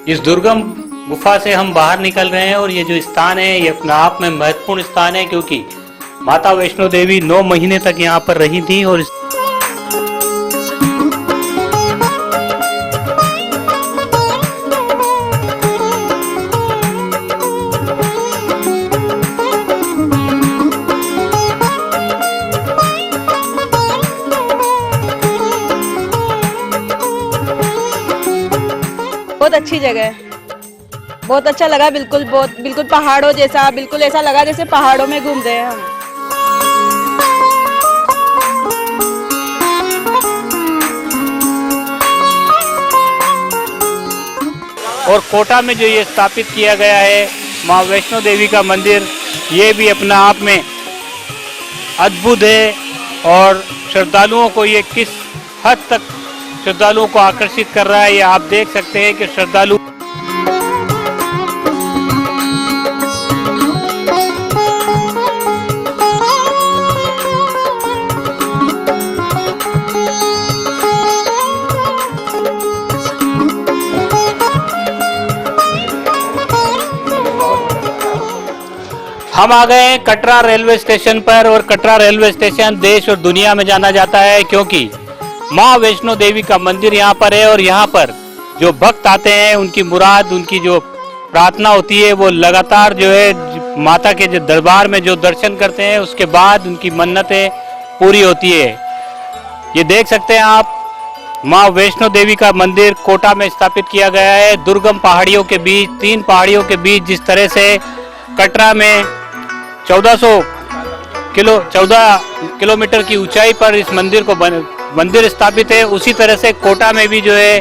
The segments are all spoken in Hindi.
इस दुर्गम गुफा से हम बाहर निकल रहे हैं और ये जो स्थान है ये अपने आप में महत्वपूर्ण स्थान है, क्योंकि माता वैष्णो देवी 9 महीने तक यहाँ पर रही थी और बहुत अच्छी जगह है, बहुत अच्छा लगा। बिल्कुल पहाड़ों जैसा, बिल्कुल ऐसा लगा जैसे पहाड़ों में घूम रहे हैं हम। और कोटा में जो ये स्थापित किया गया है माँ वैष्णो देवी का मंदिर, ये भी अपने आप में अद्भुत है। और श्रद्धालुओं को ये किस हद तक श्रद्धालुओं को आकर्षित कर रहा है ये आप देख सकते हैं कि श्रद्धालु हम आ गए हैं कटरा रेलवे स्टेशन पर। और कटरा रेलवे स्टेशन देश और दुनिया में जाना जाता है क्योंकि माँ वैष्णो देवी का मंदिर यहाँ पर है। और यहाँ पर जो भक्त आते हैं उनकी मुराद, उनकी जो प्रार्थना होती है वो लगातार जो है माता के जो दरबार में जो दर्शन करते हैं उसके बाद उनकी मन्नतें पूरी होती है। ये देख सकते हैं आप, माँ वैष्णो देवी का मंदिर कोटा में स्थापित किया गया है दुर्गम पहाड़ियों के बीच, 3 पहाड़ियों के बीच। जिस तरह से कटरा में 14 किलोमीटर की ऊंचाई पर इस मंदिर स्थापित है, उसी तरह से कोटा में भी जो है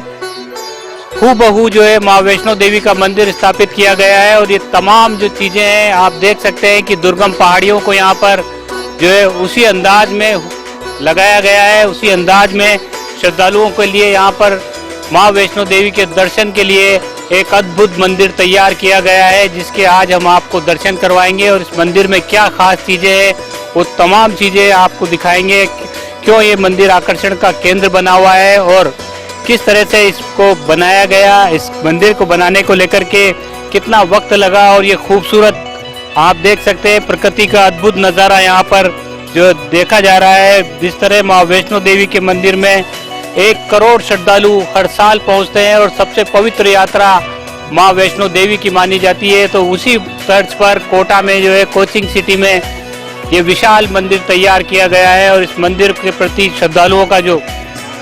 हूबहू जो है माँ वैष्णो देवी का मंदिर स्थापित किया गया है। और ये तमाम जो चीजें हैं आप देख सकते हैं कि दुर्गम पहाड़ियों को यहाँ पर जो है उसी अंदाज में लगाया गया है, उसी अंदाज में श्रद्धालुओं के लिए यहाँ पर माँ वैष्णो देवी के दर्शन के लिए एक अद्भुत मंदिर तैयार किया गया है, जिसके आज हम आपको दर्शन करवाएंगे। और इस मंदिर में क्या खास चीजें हैं वो तमाम चीजें आपको दिखाएंगे, क्यों ये मंदिर आकर्षण का केंद्र बना हुआ है और किस तरह से इसको बनाया गया, इस मंदिर को बनाने को लेकर के कितना वक्त लगा। और ये खूबसूरत आप देख सकते हैं प्रकृति का अद्भुत नज़ारा यहाँ पर जो देखा जा रहा है। जिस तरह माँ वैष्णो देवी के मंदिर में 1 करोड़ श्रद्धालु हर साल पहुँचते हैं और सबसे पवित्र यात्रा माँ वैष्णो देवी की मानी जाती है, तो उसी तर्ज पर कोटा में जो है कोचिंग सिटी में ये विशाल मंदिर तैयार किया गया है। और इस मंदिर के प्रति श्रद्धालुओं का जो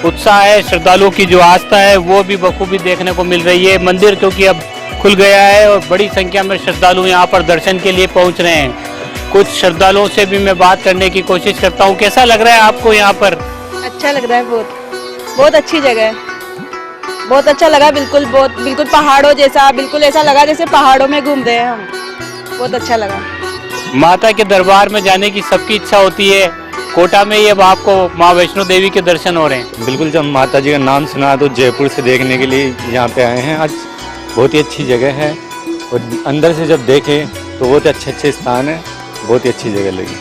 उत्साह है, श्रद्धालुओं की जो आस्था है वो भी बखूबी देखने को मिल रही है। मंदिर क्योंकि अब खुल गया है और बड़ी संख्या में श्रद्धालु यहाँ पर दर्शन के लिए पहुँच रहे हैं। कुछ श्रद्धालुओं से भी मैं बात करने की कोशिश करता हूँ। कैसा लग रहा है आपको यहाँ पर? अच्छा लग रहा है, बहुत अच्छी जगह है, बहुत अच्छा लगा। बिल्कुल पहाड़ों जैसा, बिल्कुल ऐसा लगा जैसे पहाड़ों में घूम रहे हैं हम। बहुत अच्छा लगा। माता के दरबार में जाने की सबकी इच्छा होती है, कोटा में ये अब आपको माँ वैष्णो देवी के दर्शन हो रहे हैं। बिल्कुल, जब माता जी का नाम सुना तो जयपुर से देखने के लिए यहाँ पे आए हैं। आज बहुत ही अच्छी जगह है और अंदर से जब देखें तो बहुत अच्छे स्थान है, बहुत ही अच्छी जगह लगी।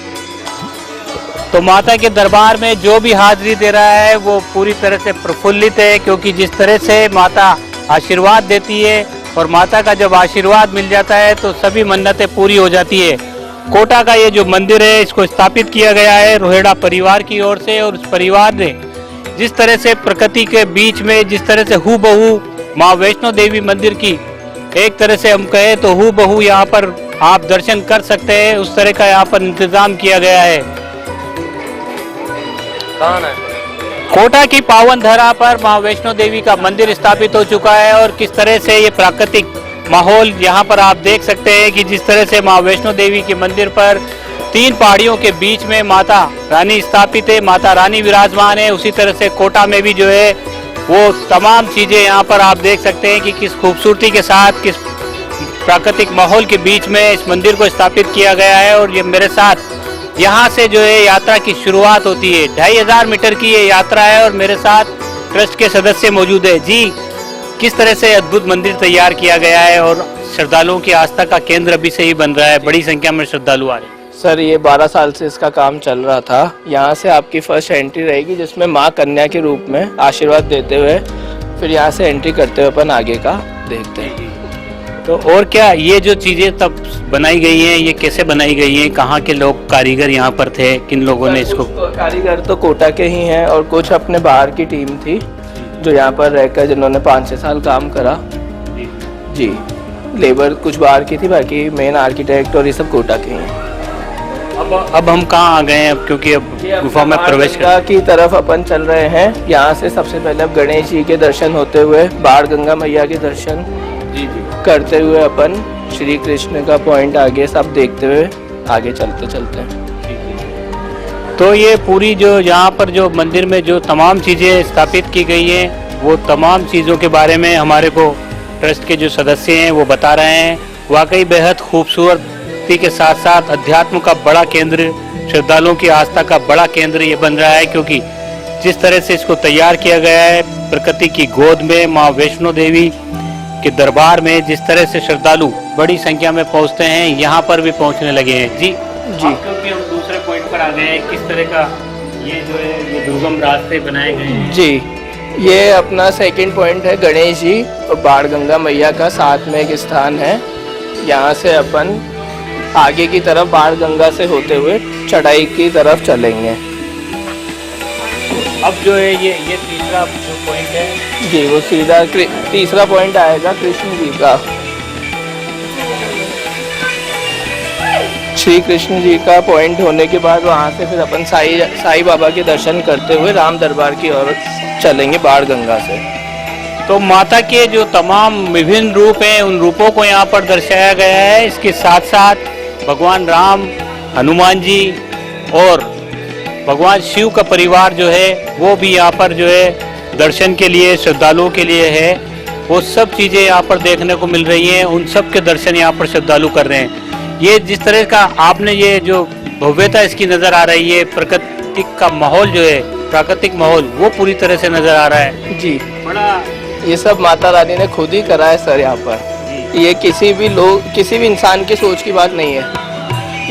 तो माता के दरबार में जो भी हाजिरी दे रहा है वो पूरी तरह से प्रफुल्लित है, क्योंकि जिस तरह से माता आशीर्वाद देती है और माता का जब आशीर्वाद मिल जाता है तो सभी मन्नतें पूरी हो जाती है। कोटा का ये जो मंदिर है इसको स्थापित किया गया है रोहेड़ा परिवार की ओर से। और उस परिवार ने जिस तरह से प्रकृति के बीच में जिस तरह से हूबहू माँ वैष्णो देवी मंदिर की एक तरह से हम कहें तो हूबहू यहाँ पर आप दर्शन कर सकते हैं, उस तरह का यहाँ पर इंतजाम किया गया है। कोटा की पावन धरा पर माँ वैष्णो देवी का मंदिर स्थापित हो चुका है और किस तरह से ये प्राकृतिक माहौल यहाँ पर आप देख सकते हैं कि जिस तरह से माँ वैष्णो देवी के मंदिर पर 3 पहाड़ियों के बीच में माता रानी स्थापित है, माता रानी विराजमान है। उसी तरह से कोटा में भी जो है वो तमाम चीजें यहाँ पर आप देख सकते हैं कि किस खूबसूरती के साथ, किस प्राकृतिक माहौल के बीच में इस मंदिर को स्थापित किया गया है। और ये मेरे साथ यहाँ से जो है यात्रा की शुरुआत होती है। 2500 मीटर की ये यात्रा है और मेरे साथ ट्रस्ट के सदस्य मौजूद है। जी, किस तरह से अद्भुत मंदिर तैयार किया गया है और श्रद्धालुओं की आस्था का केंद्र अभी से ही बन रहा है, बड़ी संख्या में श्रद्धालु आ रहे हैं। सर, ये 12 साल से इसका काम चल रहा था। यहाँ से आपकी फर्स्ट एंट्री रहेगी जिसमें माँ कन्या के रूप में आशीर्वाद देते हुए फिर यहाँ से एंट्री करते हुए अपन आगे का देखते हैं। तो और क्या ये जो चीजें तब बनाई गई हैं, ये कैसे बनाई गई हैं? कहाँ के लोग कारीगर यहाँ पर थे? किन लोगों ने इसको? कुछ कारीगर तो कोटा के ही हैं और कुछ अपने बाहर की टीम थी जो यहाँ पर रहकर जिन्होंने 5-6 साल काम करा। जी, लेबर कुछ बाहर की थी, बाकी मेन आर्किटेक्ट और ये सब कोटा के ही हैं। अब हम कहाँ आ गए हैं? अब क्योंकि अब गुफा में प्रवेश गंगा की तरफ अपन चल रहे हैं। यहाँ से सबसे पहले अब गणेश जी के दर्शन होते हुए बाढ़ गंगा मैया के दर्शन करते हुए अपन श्री कृष्ण का पॉइंट आगे सब देखते हुए आगे चलते चलते हैं। तो ये पूरी जो यहाँ पर जो मंदिर में जो तमाम चीज़ें स्थापित की गई हैं, वो तमाम चीज़ों के बारे में हमारे को ट्रस्ट के जो सदस्य हैं वो बता रहे हैं। वाकई बेहद खूबसूरती के साथ साथ अध्यात्म का बड़ा केंद्र, श्रद्धालुओं की आस्था का बड़ा केंद्र ये बन रहा है, क्योंकि जिस तरह से इसको तैयार किया गया है प्रकृति की गोद में, माँ वैष्णो देवी के दरबार में, जिस तरह से श्रद्धालु बड़ी संख्या में पहुंचते हैं, यहाँ पर भी पहुंचने लगे हैं। जी जी, क्योंकि हम दूसरे पॉइंट पर आ गए हैं, किस तरह का ये जो है ये दुर्गम रास्ते बनाए गए हैं। जी, ये अपना सेकंड पॉइंट है गणेश जी और बाढ़ गंगा मैया का साथ में एक स्थान है। यहाँ से अपन आगे की तरफ बाढ़ गंगा से होते हुए चढ़ाई की तरफ चलेंगे। अब जो है ये तीसरा जो पॉइंट है जी, वो सीधा तीसरा पॉइंट आएगा कृष्ण जी का। श्री कृष्ण जी का पॉइंट होने के बाद वहाँ से फिर अपन साईं बाबा के दर्शन करते हुए राम दरबार की ओर चलेंगे बाढ़ गंगा से। तो माता के जो तमाम विभिन्न रूप हैं, उन रूपों को यहाँ पर दर्शाया गया है। इसके साथ साथ भगवान राम, हनुमान जी और भगवान शिव का परिवार जो है वो भी यहाँ पर जो है दर्शन के लिए श्रद्धालुओं के लिए है। वो सब चीज़ें यहाँ पर देखने को मिल रही हैं, उन सब के दर्शन यहाँ पर श्रद्धालु कर रहे हैं। ये जिस तरह का आपने ये जो भव्यता इसकी नज़र आ रही है, प्राकृतिक का माहौल जो है, प्राकृतिक माहौल वो पूरी तरह से नज़र आ रहा है। जी, बड़ा ये सब माता रानी ने खुद ही करा है सर। यहाँ पर ये किसी भी इंसान की सोच की बात नहीं है।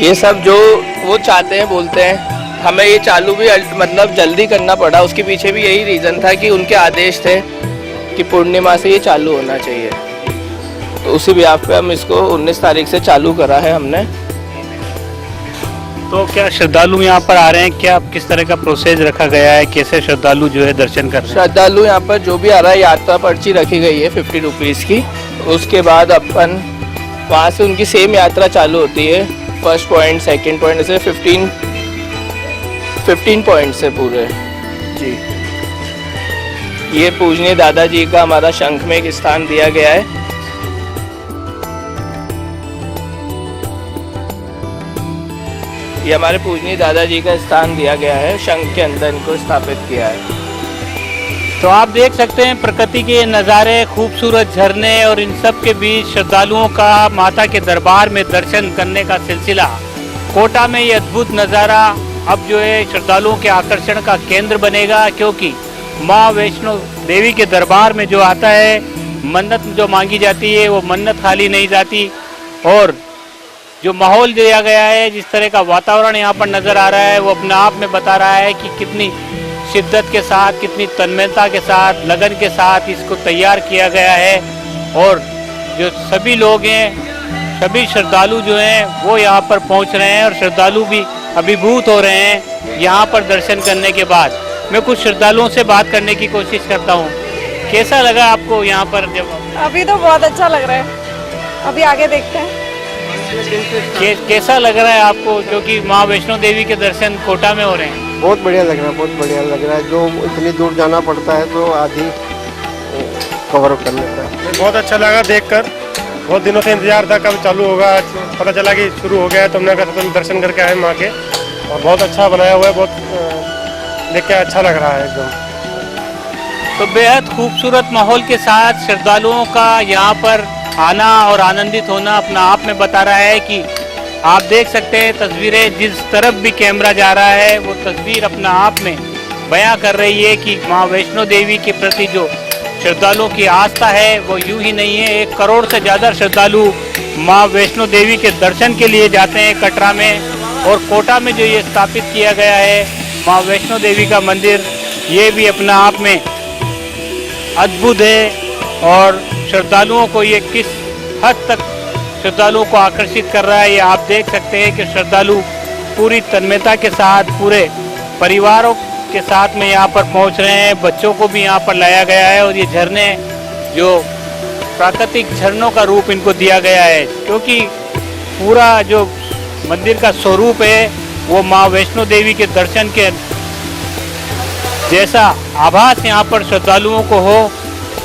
ये सब जो वो चाहते हैं बोलते हैं। हमें ये चालू भी मतलब जल्दी करना पड़ा, उसके पीछे भी यही रीज़न था कि उनके आदेश थे कि पूर्णिमा से ये चालू होना चाहिए। तो उसी ब्याह पे हम इसको 19 तारीख से चालू करा है हमने। तो क्या श्रद्धालु यहाँ पर आ रहे हैं? क्या किस तरह का प्रोसेस रखा गया है? कैसे श्रद्धालु जो है दर्शन कर रहे हैं? श्रद्धालु यहाँ पर जो भी आ रहा है, यात्रा पर्ची रखी गई है 50 रुपीज़ की। उसके बाद अपन वहाँ से उनकी सेम यात्रा चालू होती है। फर्स्ट पॉइंट, सेकंड पॉइंट, ऐसे 15 पॉइंट से पूरे। जी, ये पूजनीय दादाजी का हमारा शंख में एक स्थान दिया गया है। ये हमारे पूजनीय दादाजी का स्थान दिया गया है, शंख के अंदर इनको स्थापित किया है। तो आप देख सकते हैं प्रकृति के नज़ारे, खूबसूरत झरने और इन सब के बीच श्रद्धालुओं का माता के दरबार में दर्शन करने का सिलसिला। कोटा में ये अद्भुत नज़ारा अब जो है श्रद्धालुओं के आकर्षण का केंद्र बनेगा, क्योंकि माँ वैष्णो देवी के दरबार में जो आता है, मन्नत जो मांगी जाती है वो मन्नत खाली नहीं जाती। और जो माहौल दिया गया है, जिस तरह का वातावरण यहाँ पर नज़र आ रहा है, वो अपने आप में बता रहा है कि कितनी शिद्दत के साथ, कितनी तन्मयता के साथ, लगन के साथ इसको तैयार किया गया है। और जो सभी लोग हैं, सभी श्रद्धालु जो हैं वो यहाँ पर पहुँच रहे हैं और श्रद्धालु भी अभिभूत हो रहे हैं यहाँ पर दर्शन करने के बाद। मैं कुछ श्रद्धालुओं से बात करने की कोशिश करता हूँ। कैसा लगा आपको यहाँ पर? जब अभी तो बहुत अच्छा लग रहा है, अभी आगे देखते हैं। कैसा लग रहा है आपको, क्योंकि माँ वैष्णो देवी के दर्शन कोटा में हो रहे हैं? बहुत बढ़िया लग रहा है, बहुत बढ़िया लग रहा है। जो इतनी दूर जाना पड़ता है तो आधी कवर कर लेता है। बहुत अच्छा लगा देखकर। बहुत दिनों से इंतजार था कब चालू होगा, आज पता चला कि शुरू हो गया है। तो हमने कहा तो दर्शन करके आए माँ के, और बहुत अच्छा बनाया हुआ है। बहुत देख के अच्छा लग रहा है एकदम। तो बेहद खूबसूरत माहौल के साथ श्रद्धालुओं का यहाँ पर आना और आनंदित होना अपना आप में बता रहा है कि आप देख सकते हैं तस्वीरें, जिस तरफ भी कैमरा जा रहा है वो तस्वीर अपना आप में बयां कर रही है कि माँ वैष्णो देवी के प्रति जो श्रद्धालुओं की आस्था है वो यूं ही नहीं है। 1 करोड़ से ज़्यादा श्रद्धालु माँ वैष्णो देवी के दर्शन के लिए जाते हैं कटरा में। और कोटा में जो ये स्थापित किया गया है माँ वैष्णो देवी का मंदिर, ये भी अपना आप में अद्भुत है और श्रद्धालुओं को ये किस हद तक श्रद्धालुओं को आकर्षित कर रहा है, ये आप देख सकते हैं कि श्रद्धालु पूरी तन्मयता के साथ पूरे परिवारों के साथ में यहाँ पर पहुँच रहे हैं। बच्चों को भी यहाँ पर लाया गया है और ये झरने जो प्राकृतिक झरनों का रूप इनको दिया गया है, क्योंकि पूरा जो मंदिर का स्वरूप है वो माँ वैष्णो देवी के दर्शन के जैसा आभास यहाँ पर श्रद्धालुओं को हो,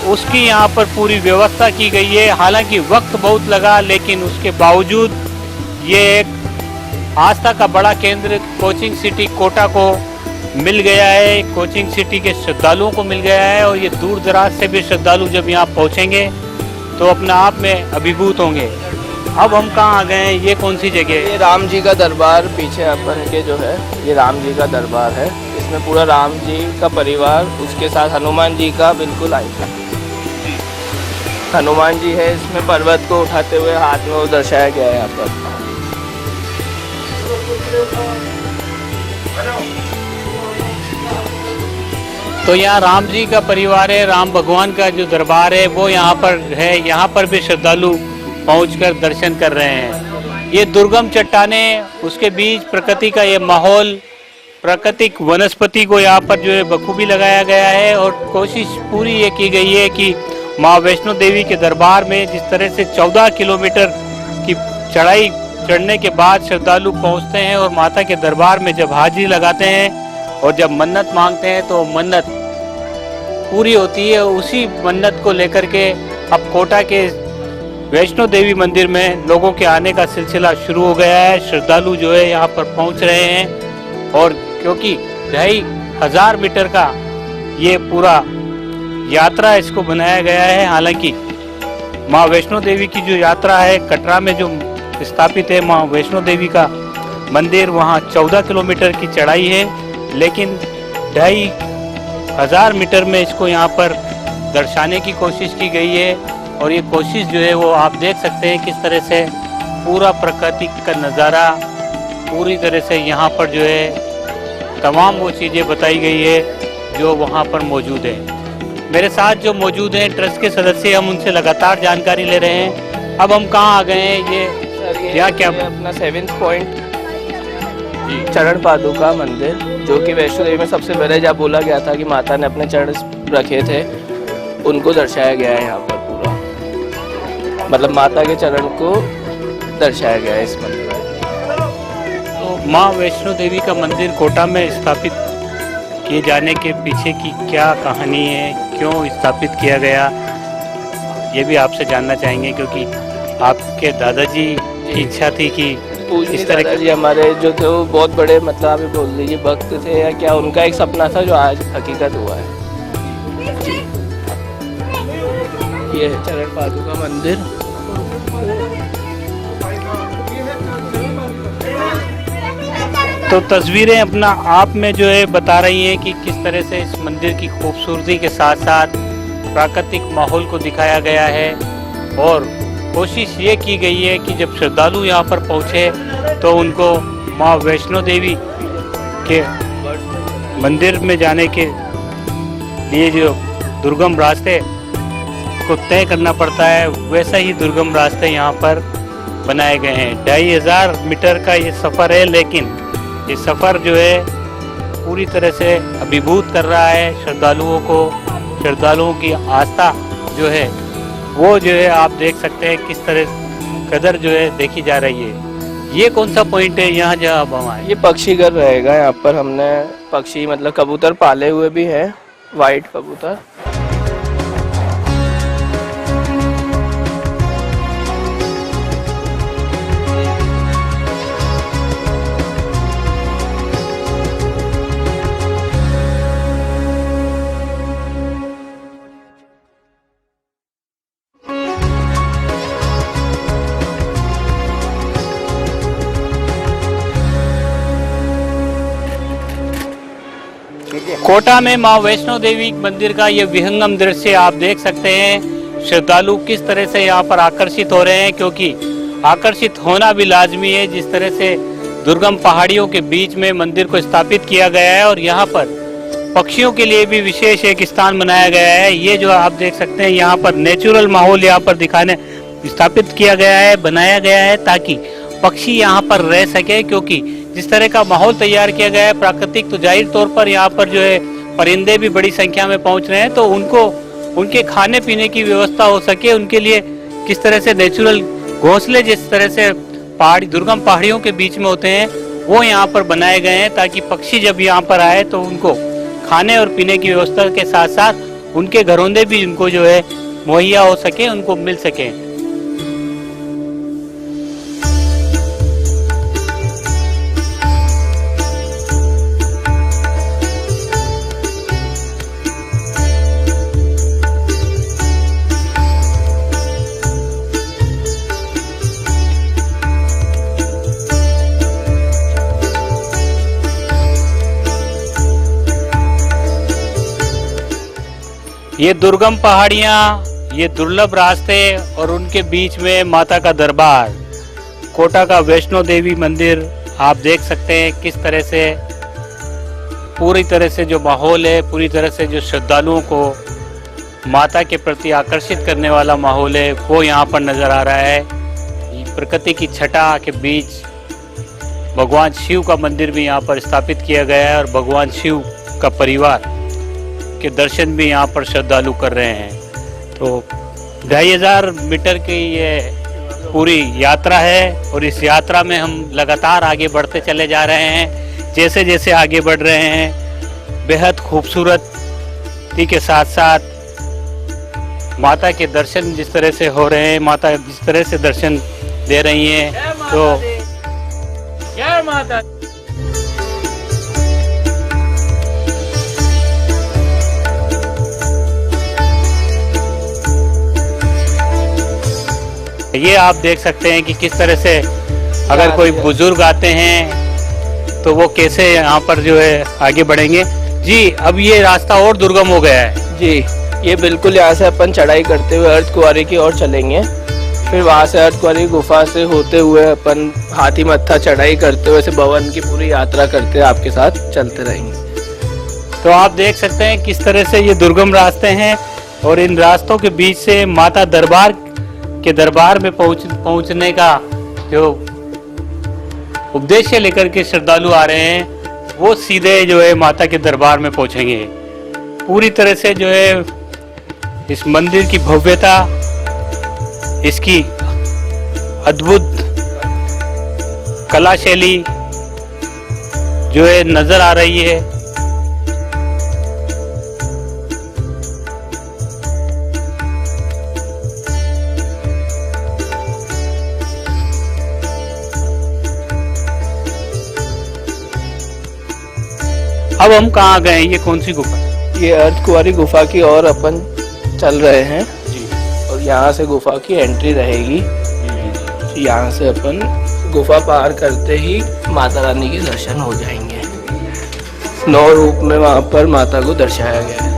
उसकी यहाँ पर पूरी व्यवस्था की गई है। हालांकि वक्त बहुत लगा, लेकिन उसके बावजूद ये एक आस्था का बड़ा केंद्र कोचिंग सिटी कोटा को मिल गया है, कोचिंग सिटी के श्रद्धालुओं को मिल गया है। और ये दूर दराज से भी श्रद्धालु जब यहाँ पहुँचेंगे तो अपने आप में अभिभूत होंगे। अब हम कहाँ आ गए हैं, ये कौन सी जगह है? ये राम जी का दरबार पीछे अपन के जो है, ये राम जी का दरबार है। इसमें पूरा राम जी का परिवार, उसके साथ हनुमान जी का बिल्कुल आएगा। हनुमान जी है इसमें, पर्वत को उठाते हुए हाथ में वो दर्शाया गया है यहाँ पर। तो यहाँ राम जी का परिवार है, राम भगवान का जो दरबार है वो यहाँ पर है। यहाँ पर भी श्रद्धालु पहुंचकर दर्शन कर रहे हैं। ये दुर्गम चट्टानें, उसके बीच प्रकृति का ये माहौल, प्राकृतिक वनस्पति को यहाँ पर जो है बखूबी लगाया गया है। और कोशिश पूरी ये की गई है कि माँ वैष्णो देवी के दरबार में जिस तरह से 14 किलोमीटर की चढ़ाई चढ़ने के बाद श्रद्धालु पहुँचते हैं और माता के दरबार में जब हाजिरी लगाते हैं और जब मन्नत मांगते हैं तो मन्नत पूरी होती है। उसी मन्नत को लेकर के अब कोटा के वैष्णो देवी मंदिर में लोगों के आने का सिलसिला शुरू हो गया है। श्रद्धालु जो है यहाँ पर पहुँच रहे हैं और क्योंकि 2500 मीटर का ये पूरा यात्रा इसको बनाया गया है। हालांकि माँ वैष्णो देवी की जो यात्रा है, कटरा में जो स्थापित है माँ वैष्णो देवी का मंदिर, वहाँ 14 किलोमीटर की चढ़ाई है, लेकिन 2500 मीटर में इसको यहाँ पर दर्शाने की कोशिश की गई है। और ये कोशिश जो है वो आप देख सकते हैं किस तरह से पूरा प्रकृति का नज़ारा पूरी तरह से यहाँ पर जो है तमाम वो चीज़ें बताई गई है जो वहाँ पर मौजूद है। मेरे साथ जो मौजूद हैं ट्रस्ट के सदस्य, हम उनसे लगातार जानकारी ले रहे हैं। अब हम कहाँ आ गए हैं? ये यहाँ क्या अपना 7th पॉइंट चरण पादुका मंदिर, जो कि वैष्णो देवी में सबसे पहले जब बोला गया था कि माता ने अपने चरण रखे थे, उनको दर्शाया गया है यहाँ पर। पूरा मतलब माता के चरण को दर्शाया गया है इस मंदिर में। तो माँ वैष्णो देवी का मंदिर कोटा में स्थापित किए जाने के पीछे की क्या कहानी है, क्यों स्थापित किया गया, ये भी आपसे जानना चाहेंगे, क्योंकि आपके दादाजी की इच्छा थी कि इस तरह दादाजी हमारे जो थे वो बहुत बड़े, मतलब आप बोल लीजिए भक्त थे या क्या, उनका एक सपना था जो आज हकीकत हुआ है। ये है चरण पादुका मंदिर। तो तस्वीरें अपना आप में जो है बता रही हैं कि किस तरह से इस मंदिर की खूबसूरती के साथ साथ प्राकृतिक माहौल को दिखाया गया है। और कोशिश ये की गई है कि जब श्रद्धालु यहाँ पर पहुँचे तो उनको माँ वैष्णो देवी के मंदिर में जाने के लिए जो दुर्गम रास्ते को तय करना पड़ता है, वैसा ही दुर्गम रास्ते यहाँ पर बनाए गए हैं। 2500 मीटर का ये सफ़र है, लेकिन ये सफ़र जो है पूरी तरह से अभिभूत कर रहा है श्रद्धालुओं को। श्रद्धालुओं की आस्था जो है वो जो है आप देख सकते हैं किस तरह कदर जो है देखी जा रही है। ये कौन सा पॉइंट है यहाँ जहाँ अब हम आए? ये पक्षी घर रहेगा। यहाँ पर हमने पक्षी मतलब कबूतर पाले हुए भी हैं, वाइट कबूतर। कोटा में माँ वैष्णो देवी मंदिर का ये विहंगम दृश्य आप देख सकते हैं। श्रद्धालु किस तरह से यहाँ पर आकर्षित हो रहे हैं, क्योंकि आकर्षित होना भी लाजमी है। जिस तरह से दुर्गम पहाड़ियों के बीच में मंदिर को स्थापित किया गया है और यहाँ पर पक्षियों के लिए भी विशेष एक स्थान बनाया गया है। ये जो आप देख सकते हैं यहाँ पर नेचुरल माहौल यहाँ पर दिखाने स्थापित किया गया है, बनाया गया है ताकि पक्षी यहाँ पर रह सके, क्योंकि जिस तरह का माहौल तैयार किया गया है प्राकृतिक, तो जाहिर तौर पर यहाँ पर जो है परिंदे भी बड़ी संख्या में पहुंच रहे हैं, तो उनको उनके खाने पीने की व्यवस्था हो सके, उनके लिए किस तरह से नेचुरल घोंसले जिस तरह से पहाड़ी दुर्गम पहाड़ियों के बीच में होते हैं वो यहाँ पर बनाए गए हैं, ताकि पक्षी जब यहाँ पर आए तो उनको खाने और पीने की व्यवस्था के साथ साथ उनके घरौंदे भी उनको जो है मुहैया हो सके, उनको मिल सके। ये दुर्गम पहाड़ियाँ, ये दुर्लभ रास्ते और उनके बीच में माता का दरबार, कोटा का वैष्णो देवी मंदिर आप देख सकते हैं किस तरह से पूरी तरह से जो माहौल है, पूरी तरह से जो श्रद्धालुओं को माता के प्रति आकर्षित करने वाला माहौल है वो यहाँ पर नज़र आ रहा है। प्रकृति की छटा के बीच भगवान शिव का मंदिर भी यहाँ पर स्थापित किया गया है और भगवान शिव का परिवार के दर्शन भी यहाँ पर श्रद्धालु कर रहे हैं। तो 2500 मीटर की ये पूरी यात्रा है और इस यात्रा में हम लगातार आगे बढ़ते चले जा रहे हैं। जैसे जैसे आगे बढ़ रहे हैं बेहद खूबसूरती के साथ साथ माता के दर्शन जिस तरह से हो रहे हैं, माता जिस तरह से दर्शन दे रही हैं, तो जय माता। ये आप देख सकते हैं कि किस तरह से अगर कोई बुजुर्ग आते हैं तो वो कैसे यहाँ पर जो है आगे बढ़ेंगे। जी, अब ये रास्ता और दुर्गम हो गया है। जी, ये बिल्कुल यहाँ से अपन चढ़ाई करते हुए अर्धकुंवारी की ओर चलेंगे, फिर वहाँ से अर्धकुंवारी गुफा से होते हुए अपन हाथी मत्था चढ़ाई करते हुए से भवन की पूरी यात्रा करते आपके साथ चलते रहेंगे। तो आप देख सकते हैं किस तरह से ये दुर्गम रास्ते हैं और इन रास्तों के बीच से माता दरबार के दरबार में पहुंचने का जो उद्देश्य लेकर के श्रद्धालु आ रहे हैं वो सीधे जो है माता के दरबार में पहुंचेंगे। पूरी तरह से जो है इस मंदिर की भव्यता, इसकी अद्भुत कला शैली जो है नजर आ रही है। अब हम कहाँ गए हैं? ये कौन सी गुफा? ये अर्धकुंवारी गुफा की ओर अपन चल रहे हैं जी। और यहाँ से गुफा की एंट्री रहेगी। यहाँ से अपन गुफा पार करते ही माता रानी के दर्शन हो जाएंगे। 9 रूप में वहाँ पर माता को दर्शाया गया है।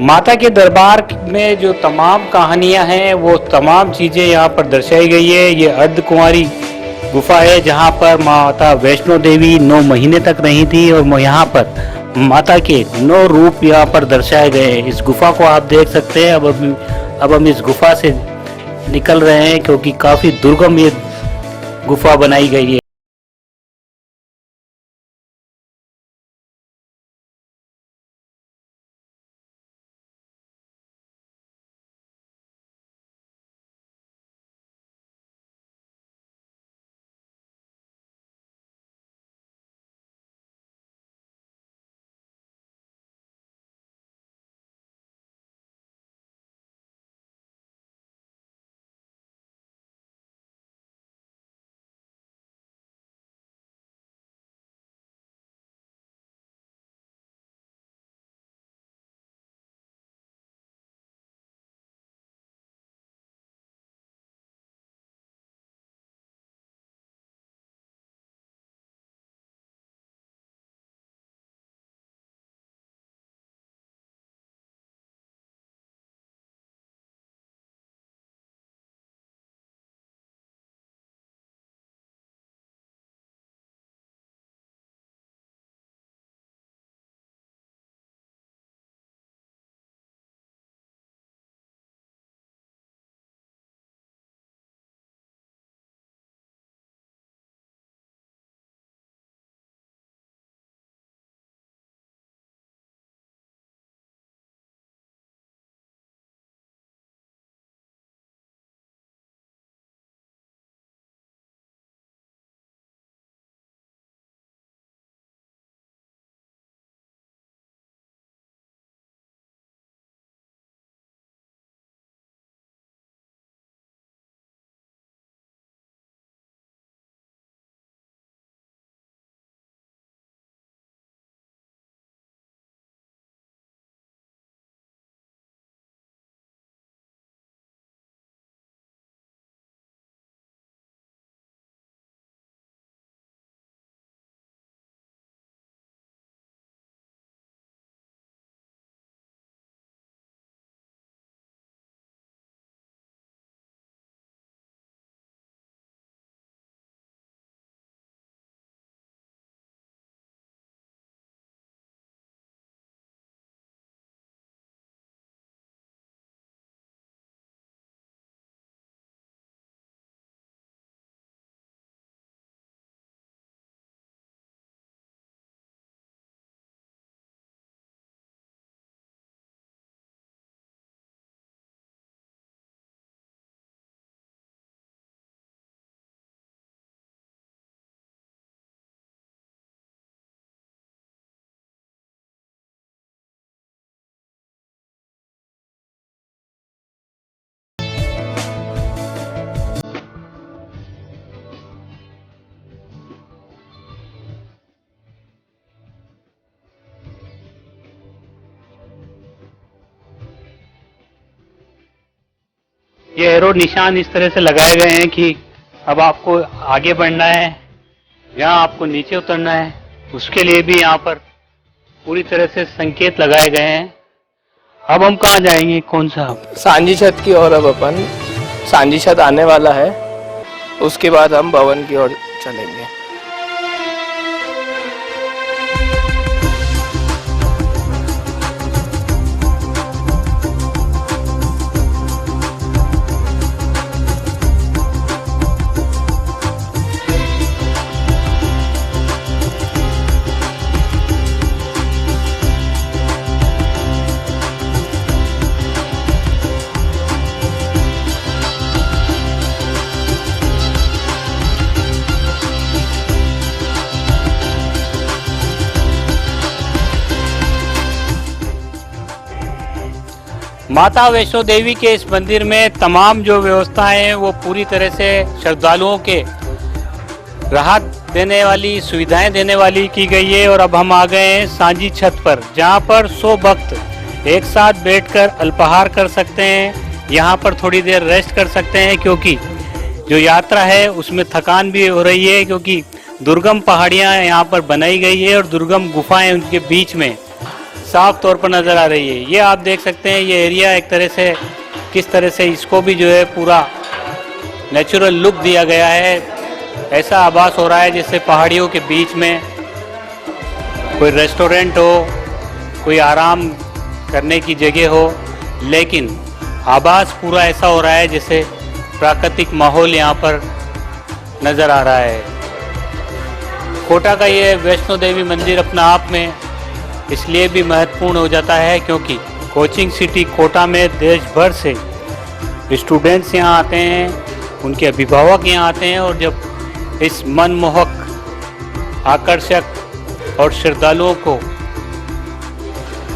माता के दरबार में जो तमाम कहानियां हैं वो तमाम चीज़ें यहाँ पर दर्शाई गई है। ये अर्धकुंवारी गुफा है जहाँ पर माता वैष्णो देवी 9 महीने तक रही थी और यहाँ पर माता के 9 रूप यहाँ पर दर्शाए गए हैं। इस गुफा को आप देख सकते हैं। अब हम इस गुफा से निकल रहे हैं क्योंकि काफ़ी दुर्गम ये गुफा बनाई गई है। ये एरो निशान इस तरह से लगाए गए हैं कि अब आपको आगे बढ़ना है, यहाँ आपको नीचे उतरना है, उसके लिए भी यहाँ पर पूरी तरह से संकेत लगाए गए हैं। अब हम कहाँ जाएंगे, कौन सा? सांझी छत की ओर अब अपन सांझी छत आने वाला है, उसके बाद हम भवन की ओर चलेंगे। माता वैष्णो देवी के इस मंदिर में तमाम जो व्यवस्थाएं हैं वो पूरी तरह से श्रद्धालुओं के राहत देने वाली, सुविधाएं देने वाली की गई है। और अब हम आ गए हैं सांझी छत पर, जहां पर 100 भक्त एक साथ बैठकर अल्पाहार कर सकते हैं। यहां पर थोड़ी देर रेस्ट कर सकते हैं, क्योंकि जो यात्रा है उसमें थकान भी हो रही है, क्योंकि दुर्गम पहाड़ियां यहाँ पर बनाई गई है और दुर्गम गुफाएं उनके बीच में साफ तौर पर नजर आ रही है। ये आप देख सकते हैं, ये एरिया एक तरह से किस तरह से इसको भी जो है पूरा नेचुरल लुक दिया गया है। ऐसा आभास हो रहा है जैसे पहाड़ियों के बीच में कोई रेस्टोरेंट हो, कोई आराम करने की जगह हो, लेकिन आभास पूरा ऐसा हो रहा है जैसे प्राकृतिक माहौल यहाँ पर नज़र आ रहा है। कोटा का ये वैष्णो देवी मंदिर अपना आप में इसलिए भी महत्वपूर्ण हो जाता है क्योंकि कोचिंग सिटी कोटा में देश भर से स्टूडेंट्स यहाँ आते हैं, उनके अभिभावक यहाँ आते हैं, और जब इस मनमोहक, आकर्षक और श्रद्धालुओं को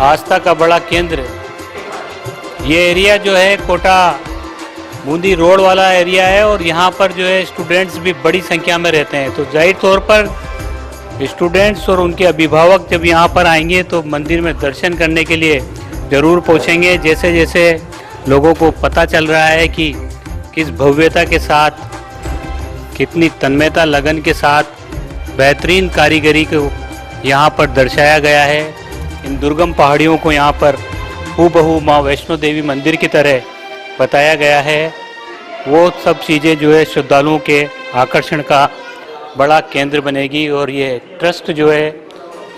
आस्था का बड़ा केंद्र ये एरिया जो है कोटा बूंदी रोड वाला एरिया है, और यहाँ पर जो है स्टूडेंट्स भी बड़ी संख्या में रहते हैं। तो जाहिर तौर पर स्टूडेंट्स और उनके अभिभावक जब यहाँ पर आएंगे तो मंदिर में दर्शन करने के लिए ज़रूर पहुँचेंगे। जैसे जैसे लोगों को पता चल रहा है कि किस भव्यता के साथ, कितनी तन्मयता, लगन के साथ बेहतरीन कारीगरी को यहाँ पर दर्शाया गया है। इन दुर्गम पहाड़ियों को यहाँ पर हूबहू माँ वैष्णो देवी मंदिर की तरह बताया गया है। वो सब चीज़ें जो है श्रद्धालुओं के आकर्षण का बड़ा केंद्र बनेगी। और ये ट्रस्ट जो है,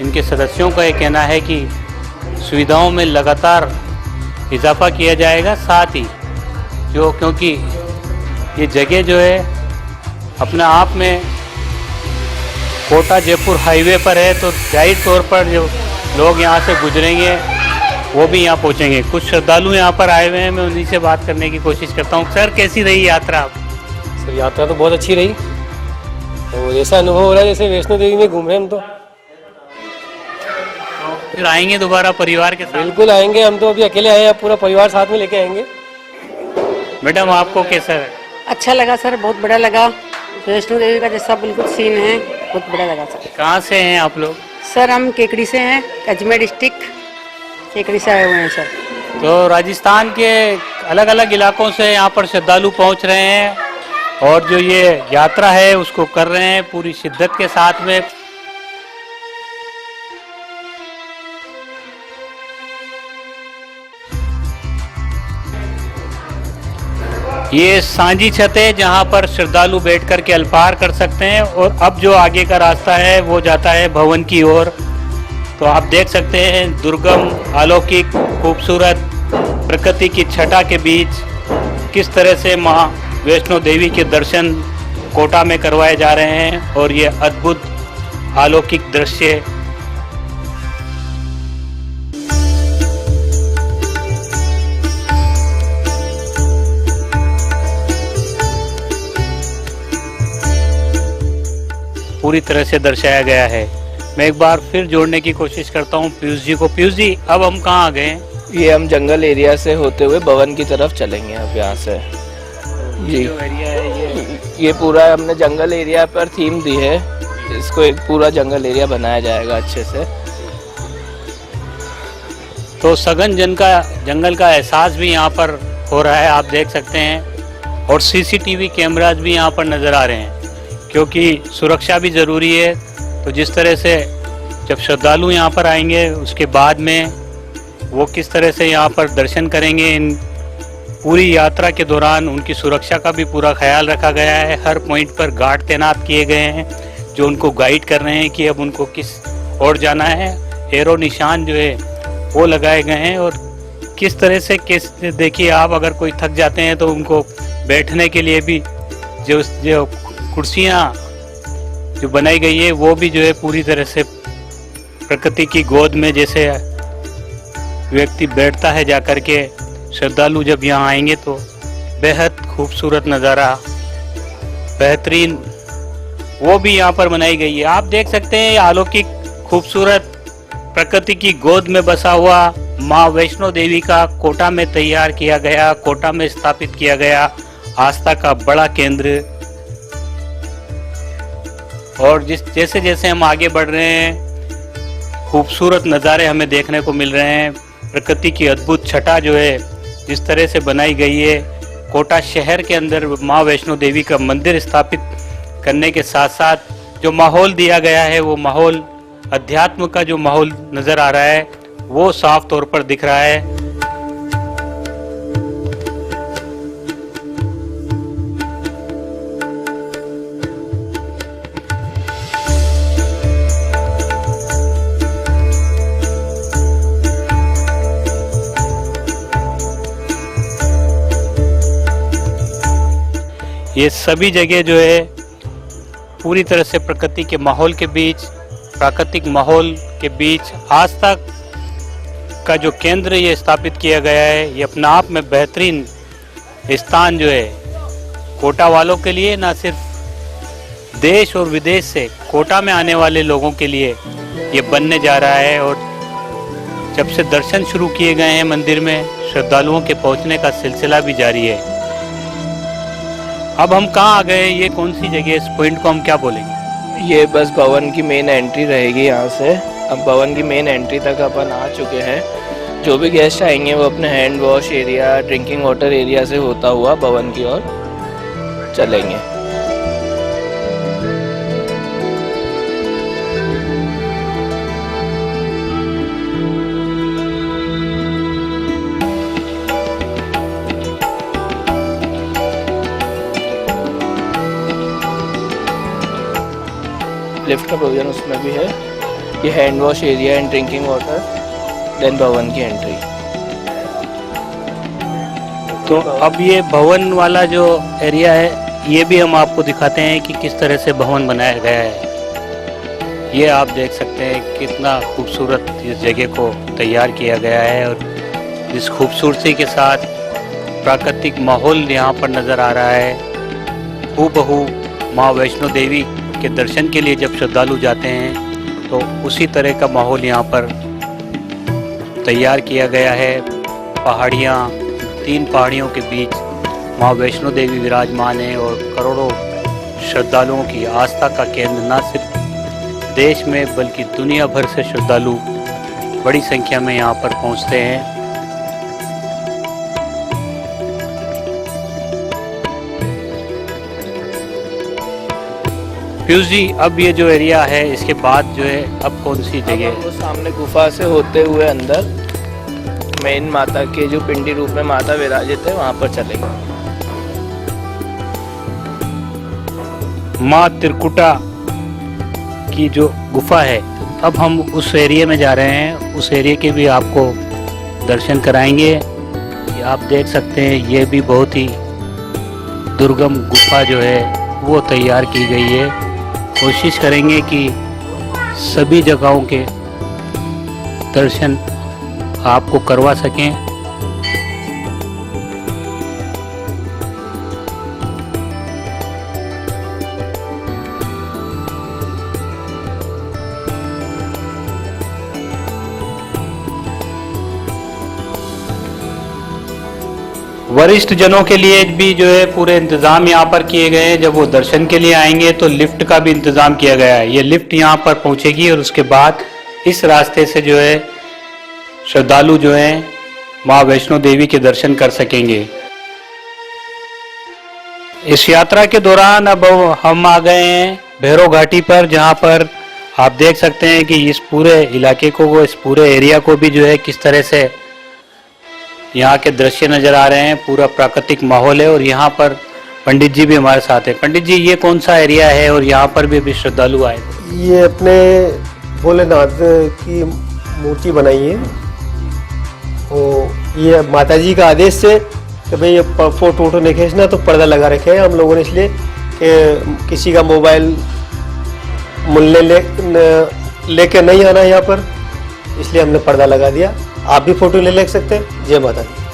इनके सदस्यों का ये कहना है कि सुविधाओं में लगातार इजाफा किया जाएगा, साथ ही जो क्योंकि ये जगह जो है अपने आप में कोटा जयपुर हाईवे पर है, तो जाहिर तौर पर जो लोग यहाँ से गुजरेंगे वो भी यहाँ पहुँचेंगे। कुछ श्रद्धालु यहाँ पर आए हुए हैं, मैं उन्हीं से बात करने की कोशिश करता हूँ। सर, कैसी रही यात्रा आप? सर, यात्रा तो बहुत अच्छी रही और ऐसा अनुभव हो रहा है जैसे वैष्णो देवी में घूम रहे हम। तो फिर आएंगे दोबारा परिवार के साथ? बिल्कुल आएंगे, हम तो अभी अकेले आए हैं, पूरा परिवार साथ में लेके आएंगे। मैडम, आपको कैसा है? अच्छा लगा सर, बहुत बड़ा लगा। वैष्णो देवी का जैसा बिल्कुल सीन है, बहुत बड़ा लगा सर। कहाँ से हैं आप लोग? सर, हम केकड़ी से हैं, अजमेर डिस्ट्रिक्ट केकड़ी से आए हुए हैं सर। तो राजस्थान के अलग अलग इलाकों से यहाँ पर श्रद्धालु पहुँच रहे हैं, और जो ये यात्रा है उसको कर रहे हैं पूरी शिद्दत के साथ में। ये सांझी छत है जहाँ पर श्रद्धालु बैठ कर के अल्पाहार कर सकते हैं, और अब जो आगे का रास्ता है वो जाता है भवन की ओर। तो आप देख सकते हैं दुर्गम, अलौकिक, खूबसूरत प्रकृति की छटा के बीच किस तरह से माँ वैष्णो देवी के दर्शन कोटा में करवाए जा रहे हैं, और ये अद्भुत अलौकिक दृश्य पूरी तरह से दर्शाया गया है। मैं एक बार फिर जोड़ने की कोशिश करता हूँ पीयूष जी को। पीयूष जी, अब हम कहाँ आ गए हैं? ये हम जंगल एरिया से होते हुए भवन की तरफ चलेंगे अब यहाँ से। जी, जो एरिया है ये पूरा हमने जंगल एरिया पर थीम दी है, इसको एक पूरा जंगल एरिया बनाया जाएगा अच्छे से। तो सघन जंगल का एहसास भी यहाँ पर हो रहा है, आप देख सकते हैं। और सीसीटीवी कैमरास भी यहाँ पर नज़र आ रहे हैं, क्योंकि सुरक्षा भी ज़रूरी है। तो जिस तरह से जब श्रद्धालु यहाँ पर आएंगे उसके बाद में वो किस तरह से यहाँ पर दर्शन करेंगे, इन पूरी यात्रा के दौरान उनकी सुरक्षा का भी पूरा ख्याल रखा गया है। हर पॉइंट पर गार्ड तैनात किए गए हैं जो उनको गाइड कर रहे हैं कि अब उनको किस ओर जाना है। एरो निशान जो है वो लगाए गए हैं और किस तरह से देखिए आप, अगर कोई थक जाते हैं तो उनको बैठने के लिए भी जो कुर्सियाँ जो बनाई गई है वो भी जो है पूरी तरह से प्रकृति की गोद में जैसे व्यक्ति बैठता है जाकर के। श्रद्धालु जब यहाँ आएंगे तो बेहद खूबसूरत नज़ारा, बेहतरीन वो भी यहाँ पर बनाई गई है। आप देख सकते हैं अलौकिक खूबसूरत प्रकृति की गोद में बसा हुआ माँ वैष्णो देवी का कोटा में तैयार किया गया, कोटा में स्थापित किया गया आस्था का बड़ा केंद्र। और जैसे जैसे हम आगे बढ़ रहे हैं खूबसूरत नज़ारे हमें देखने को मिल रहे हैं। प्रकृति की अद्भुत छटा जो है जिस तरह से बनाई गई है, कोटा शहर के अंदर माँ वैष्णो देवी का मंदिर स्थापित करने के साथ साथ जो माहौल दिया गया है वो माहौल अध्यात्म का जो माहौल नज़र आ रहा है वो साफ तौर पर दिख रहा है। ये सभी जगह जो है पूरी तरह से प्रकृति के माहौल के बीच, प्राकृतिक माहौल के बीच आस्था का जो केंद्र ये स्थापित किया गया है, ये अपने आप में बेहतरीन स्थान जो है कोटा वालों के लिए, ना सिर्फ देश और विदेश से कोटा में आने वाले लोगों के लिए ये बनने जा रहा है। और जब से दर्शन शुरू किए गए हैं मंदिर में, श्रद्धालुओं के पहुंचने का सिलसिला भी जारी है। अब हम कहाँ आ गए, ये कौन सी जगह, इस पॉइंट को हम क्या बोलेंगे? ये बस भवन की मेन एंट्री रहेगी यहाँ से। अब भवन की मेन एंट्री तक अपन आ चुके हैं। जो भी गेस्ट आएंगे वो अपने hand wash area, drinking water area से होता हुआ भवन की ओर चलेंगे। लिफ्ट का प्रोविजन उसमें भी है। ये hand wash area and drinking water, then भवन की एंट्री। तो अब ये भवन वाला जो एरिया है ये भी हम आपको दिखाते हैं कि किस तरह से भवन बनाया गया है। ये आप देख सकते हैं कितना खूबसूरत इस जगह को तैयार किया गया है और इस खूबसूरती के साथ प्राकृतिक माहौल यहाँ पर नज़र आ रहा है। हूबहू माँ वैष्णो देवी के दर्शन के लिए जब श्रद्धालु जाते हैं तो उसी तरह का माहौल यहाँ पर तैयार किया गया है। पहाड़ियाँ, 3 पहाड़ियों के बीच माँ वैष्णो देवी विराजमान है और करोड़ों श्रद्धालुओं की आस्था का केंद्र न सिर्फ देश में बल्कि दुनिया भर से श्रद्धालु बड़ी संख्या में यहाँ पर पहुँचते हैं। पीयूष जी, अब ये जो एरिया है इसके बाद जो है अब कौन सी जगह है? वो सामने गुफा से होते हुए अंदर मेन माता के जो पिंडी रूप में माता विराजित है वहाँ पर चलेंगे। माँ त्रिकुटा की जो गुफा है, अब हम उस एरिया में जा रहे हैं। उस एरिया के भी आपको दर्शन कराएंगे। ये आप देख सकते हैं, ये भी बहुत ही दुर्गम गुफा जो है वो तैयार की गई है। कोशिश करेंगे कि सभी जगहों के दर्शन आपको करवा सकें। वरिष्ठ जनों के लिए भी जो है पूरे इंतज़ाम यहाँ पर किए गए हैं। जब वो दर्शन के लिए आएंगे तो लिफ्ट का भी इंतज़ाम किया गया है। ये लिफ्ट यहाँ पर पहुँचेगी और उसके बाद इस रास्ते से जो है श्रद्धालु जो हैं माँ वैष्णो देवी के दर्शन कर सकेंगे। इस यात्रा के दौरान अब हम आ गए हैं भैरव घाटी पर, जहां पर आप देख सकते हैं कि इस पूरे इलाके को, इस पूरे एरिया को भी जो है किस तरह से यहाँ के दृश्य नजर आ रहे हैं। पूरा प्राकृतिक माहौल है और यहाँ पर पंडित जी भी हमारे साथ हैं। पंडित जी, ये कौन सा एरिया है और यहाँ पर भी अभी श्रद्धालु आए? ये अपने भोलेनाथ की मूर्ति बनाई है, तो ये माता जी का आदेश से कि भाई ये फोटो वोटो नहीं खींचना, तो पर्दा लगा रखे हैं हम लोगों ने, इसलिए कि किसी का मोबाइल मुल्ले लेके नहीं आना यहाँ पर, इसलिए हमने पर्दा लगा दिया। आप भी फोटो ले सकते हैं। जय माता दी।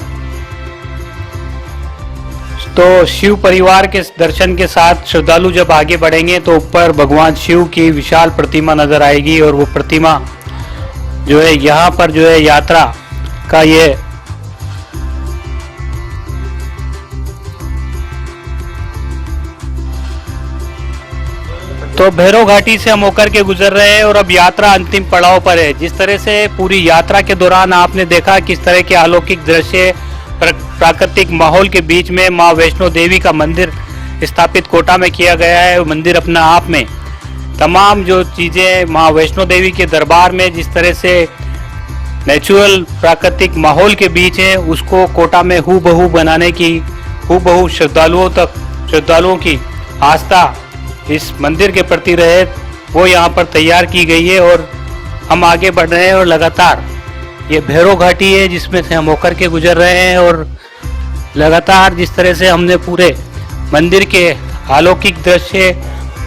तो शिव परिवार के दर्शन के साथ श्रद्धालु जब आगे बढ़ेंगे तो ऊपर भगवान शिव की विशाल प्रतिमा नजर आएगी और वो प्रतिमा जो है यहाँ पर जो है यात्रा का ये तो भैरव घाटी से हम होकर के गुजर रहे हैं और अब यात्रा अंतिम पड़ाव पर है। जिस तरह से पूरी यात्रा के दौरान आपने देखा किस तरह के अलौकिक दृश्य प्राकृतिक माहौल के बीच में माँ वैष्णो देवी का मंदिर स्थापित कोटा में किया गया है। वो मंदिर अपने आप में तमाम जो चीजें माँ वैष्णो देवी के दरबार में जिस तरह से नेचुरल प्राकृतिक माहौल के बीच है, उसको कोटा में हूबहू बनाने की, हूबहू श्रद्धालुओं की आस्था इस मंदिर के प्रति रहे, वो यहाँ पर तैयार की गई है। और हम आगे बढ़ रहे हैं और लगातार ये भैरव घाटी है जिसमें से हम होकर के गुजर रहे हैं और लगातार जिस तरह से हमने पूरे मंदिर के अलौकिक दृश्य,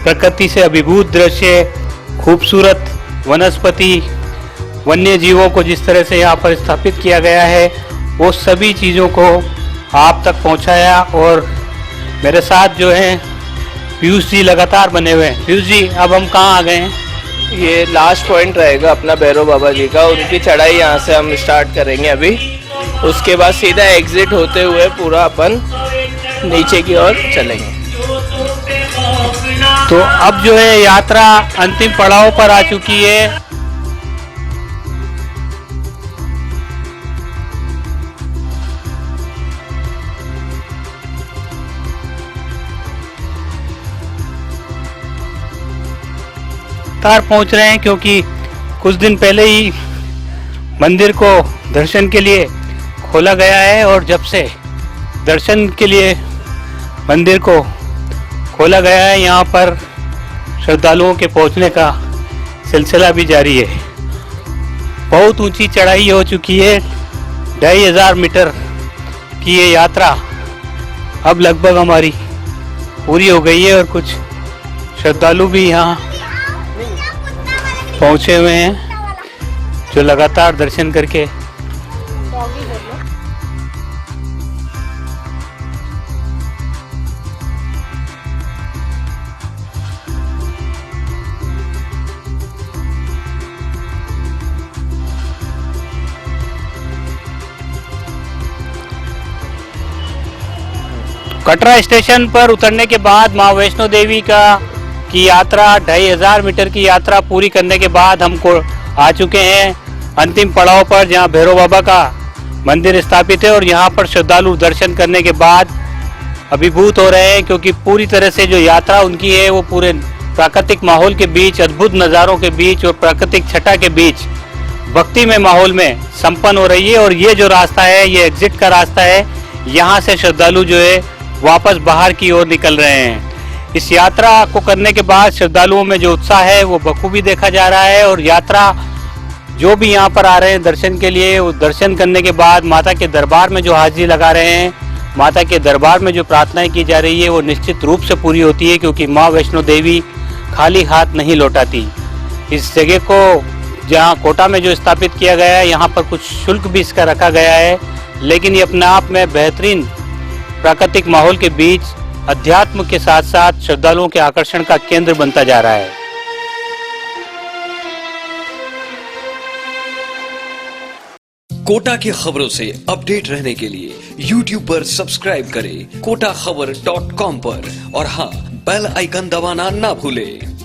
प्रकृति से अभिभूत दृश्य, खूबसूरत वनस्पति, वन्य जीवों को जिस तरह से यहाँ पर स्थापित किया गया है, वो सभी चीज़ों को आप तक पहुँचाया। और मेरे साथ जो है पीयूष जी लगातार बने हुए हैं। पीयूष जी, अब हम कहाँ आ गए हैं? ये लास्ट पॉइंट रहेगा अपना भैरव बाबा जी का। उनकी चढ़ाई यहाँ से हम स्टार्ट करेंगे अभी, उसके बाद सीधा एग्जिट होते हुए पूरा अपन नीचे की ओर चलेंगे। तो अब जो है यात्रा अंतिम पड़ाव पर आ चुकी है। तार पहुंच रहे हैं क्योंकि कुछ दिन पहले ही मंदिर को दर्शन के लिए खोला गया है और जब से दर्शन के लिए मंदिर को खोला गया है, यहाँ पर श्रद्धालुओं के पहुंचने का सिलसिला भी जारी है। बहुत ऊंची चढ़ाई हो चुकी है, 2500 मीटर की ये यात्रा अब लगभग हमारी पूरी हो गई है और कुछ श्रद्धालु भी यहाँ पहुंचे हुए हैं जो लगातार दर्शन करके कटरा स्टेशन पर उतरने के बाद माँ वैष्णो देवी की यात्रा 2500 मीटर की यात्रा पूरी करने के बाद हमको आ चुके हैं अंतिम पड़ाव पर, जहां भैरव बाबा का मंदिर स्थापित है। और यहां पर श्रद्धालु दर्शन करने के बाद अभिभूत हो रहे हैं क्योंकि पूरी तरह से जो यात्रा उनकी है वो पूरे प्राकृतिक माहौल के बीच, अद्भुत नज़ारों के बीच और प्राकृतिक छटा के बीच भक्तिमय माहौल में संपन्न हो रही है। और ये जो रास्ता है, ये एग्जिट का रास्ता है, यहाँ से श्रद्धालु जो है वापस बाहर की ओर निकल रहे हैं। इस यात्रा को करने के बाद श्रद्धालुओं में जो उत्साह है वो बखूबी देखा जा रहा है। और यात्रा जो भी यहाँ पर आ रहे हैं दर्शन के लिए, वो दर्शन करने के बाद माता के दरबार में जो हाजिरी लगा रहे हैं, माता के दरबार में जो प्रार्थनाएं की जा रही है वो निश्चित रूप से पूरी होती है, क्योंकि माँ वैष्णो देवी खाली हाथ नहीं लौटाती। इस जगह को जहाँ कोटा में जो स्थापित किया गया है, यहाँ पर कुछ शुल्क भी इसका रखा गया है, लेकिन ये अपने आप में बेहतरीन प्राकृतिक माहौल के बीच अध्यात्म के साथ साथ श्रद्धालुओं के आकर्षण का केंद्र बनता जा रहा है। कोटा की खबरों से अपडेट रहने के लिए YouTube पर सब्सक्राइब करें kotakhbar.com पर और हाँ, बेल आइकन दबाना ना भूलें।